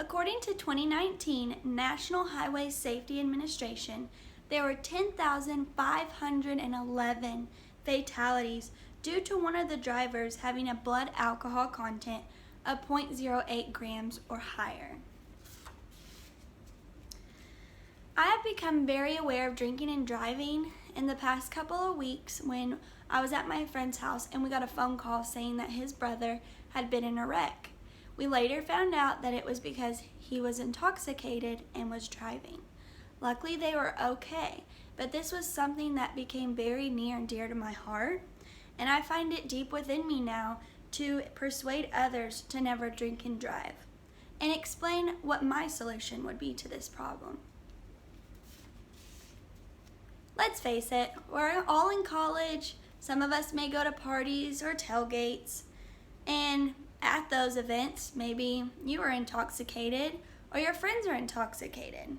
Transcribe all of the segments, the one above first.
According to 2019 National Highway Safety Administration, there were 10,511 fatalities due to one of the drivers having a blood alcohol content of 0.08 grams or higher. I have become very aware of drinking and driving in the past couple of weeks when I was at my friend's house and we got a phone call saying that his brother had been in a wreck. We later found out that it was because he was intoxicated and was driving. Luckily they were okay, but this was something that became very near and dear to my heart, and I find it deep within me now to persuade others to never drink and drive, and explain what my solution would be to this problem. Let's face it, we're all in college. Some of us may go to parties or tailgates, and at those events, maybe you are intoxicated or your friends are intoxicated.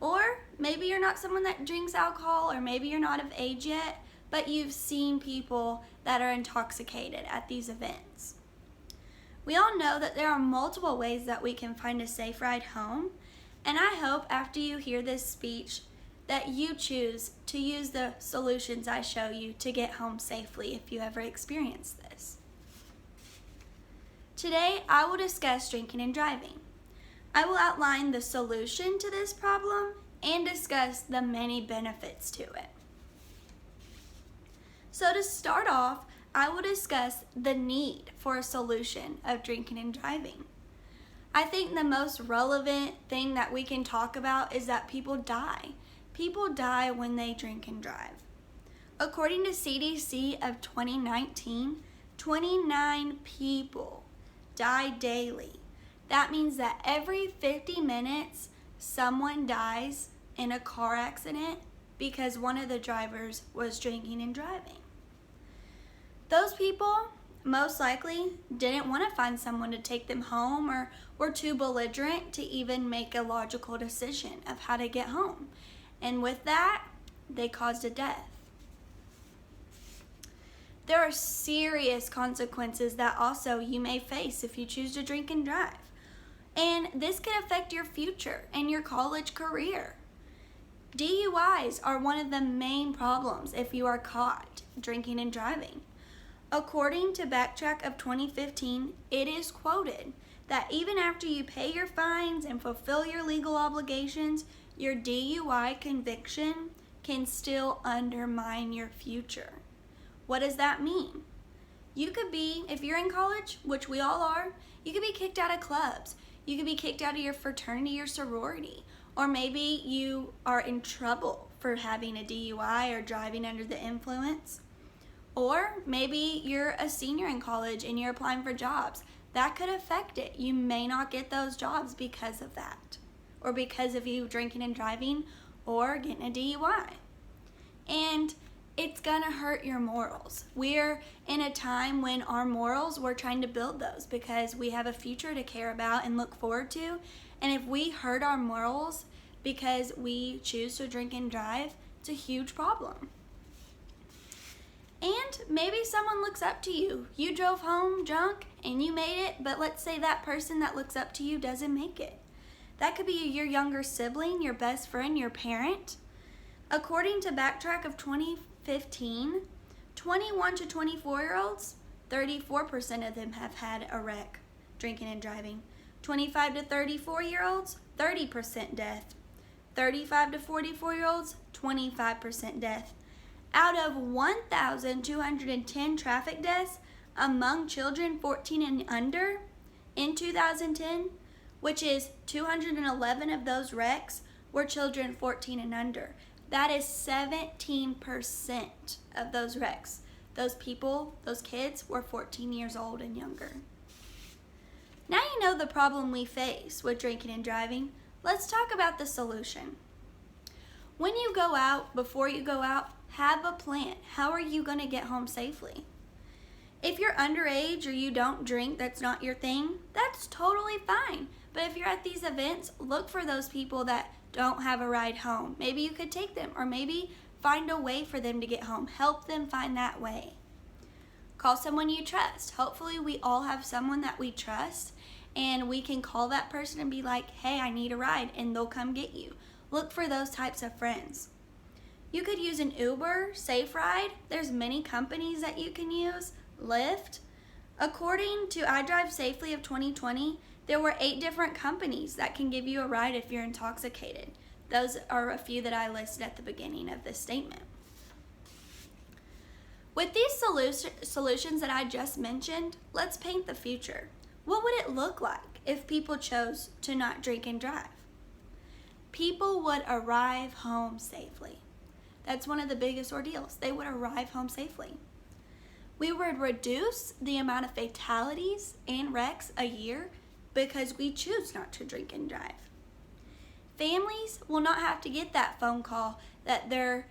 Or maybe you're not someone that drinks alcohol, or maybe you're not of age yet, but you've seen people that are intoxicated at these events. We all know that there are multiple ways that we can find a safe ride home, and I hope after you hear this speech that you choose to use the solutions I show you to get home safely if you ever experience this. Today, I will discuss drinking and driving. I will outline the solution to this problem and discuss the many benefits to it. So to start off, I will discuss the need for a solution of drinking and driving. I think the most relevant thing that we can talk about is that people die. People die when they drink and drive. According to CDC of 2019, 29 people die daily. That means that every 50 minutes, someone dies in a car accident because one of the drivers was drinking and driving. Those people most likely didn't want to find someone to take them home, or were too belligerent to even make a logical decision of how to get home. And with that, they caused a death. There are serious consequences that also you may face if you choose to drink and drive. And this can affect your future and your college career. DUIs are one of the main problems if you are caught drinking and driving. According to Backtrack of 2015, it is quoted that even after you pay your fines and fulfill your legal obligations, your DUI conviction can still undermine your future. What does that mean? You could be, if you're in college, which we all are, you could be kicked out of clubs. You could be kicked out of your fraternity or sorority. Or maybe you are in trouble for having a DUI or driving under the influence. Or maybe you're a senior in college and you're applying for jobs. That could affect it. You may not get those jobs because of that, or because of you drinking and driving or getting a DUI. And it's gonna hurt your morals. We're in a time when our morals, we're trying to build those because we have a future to care about and look forward to. And if we hurt our morals because we choose to drink and drive, it's a huge problem. And maybe someone looks up to you. You drove home drunk and you made it, but let's say that person that looks up to you doesn't make it. That could be your younger sibling, your best friend, your parent. According to Backtrack of 2015, 21 to 24-year-olds, 34% of them have had a wreck, drinking and driving. 25 to 34-year-olds, 30% death. 35 to 44-year-olds, 25% death. Out of 1,210 traffic deaths among children 14 and under in 2010, which is 211 of those wrecks were children 14 and under. That is 17% of those wrecks. Those people, those kids, were 14 years old and younger. Now you know the problem we face with drinking and driving. Let's talk about the solution. When you go out, before you go out, have a plan. How are you going to get home safely? If you're underage or you don't drink, that's not your thing, that's totally fine. But if you're at these events, look for those people that don't have a ride home. Maybe you could take them, or maybe find a way for them to get home. Help them find that way. Call someone you trust. Hopefully we all have someone that we trust, and we can call that person and be like, hey, I need a ride, and they'll come get you. Look for those types of friends. You could use an Uber, Safe Ride. There's many companies that you can use. Lyft. According to I Drive Safely of 2020, there were 8 different companies that can give you a ride if you're intoxicated. Those are a few that I listed at the beginning of this statement. With these solutions that I just mentioned, let's paint the future. What would it look like if people chose to not drink and drive? People would arrive home safely. That's one of the biggest ordeals. They would arrive home safely. We would reduce the amount of fatalities and wrecks a year because we choose not to drink and drive. Families will not have to get that phone call that their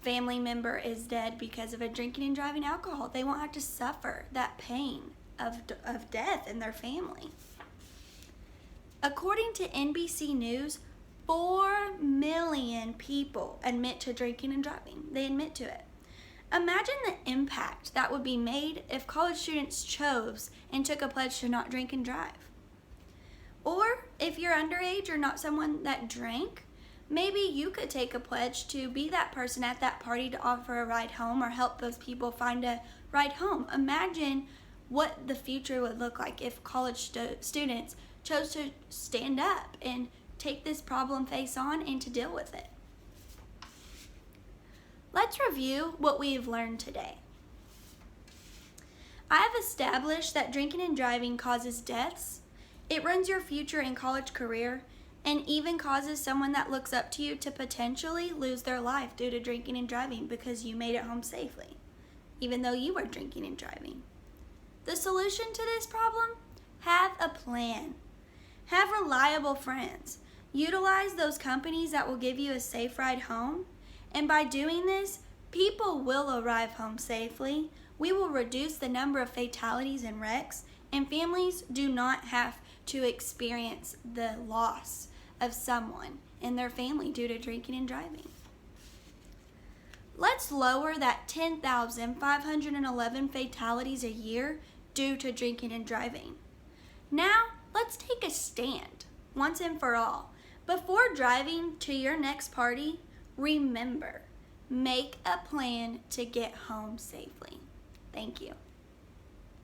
family member is dead because of a drinking and driving alcohol. They won't have to suffer that pain of death in their family. According to NBC News, 4 million people admit to drinking and driving. They admit to it. Imagine the impact that would be made if college students chose and took a pledge to not drink and drive. Or if you're underage or not someone that drank, maybe you could take a pledge to be that person at that party to offer a ride home or help those people find a ride home. Imagine what the future would look like if college students chose to stand up and take this problem face on and to deal with it. Let's review what we've learned today. I have established that drinking and driving causes deaths, it ruins your future and college career, and even causes someone that looks up to you to potentially lose their life due to drinking and driving because you made it home safely, even though you were drinking and driving. The solution to this problem? Have a plan. Have reliable friends. Utilize those companies that will give you a safe ride home. And by doing this, people will arrive home safely. We will reduce the number of fatalities and wrecks, and families do not have to experience the loss of someone in their family due to drinking and driving. Let's lower that 10,511 fatalities a year due to drinking and driving. Now, let's take a stand, once and for all. Before driving to your next party, remember, make a plan to get home safely. Thank you.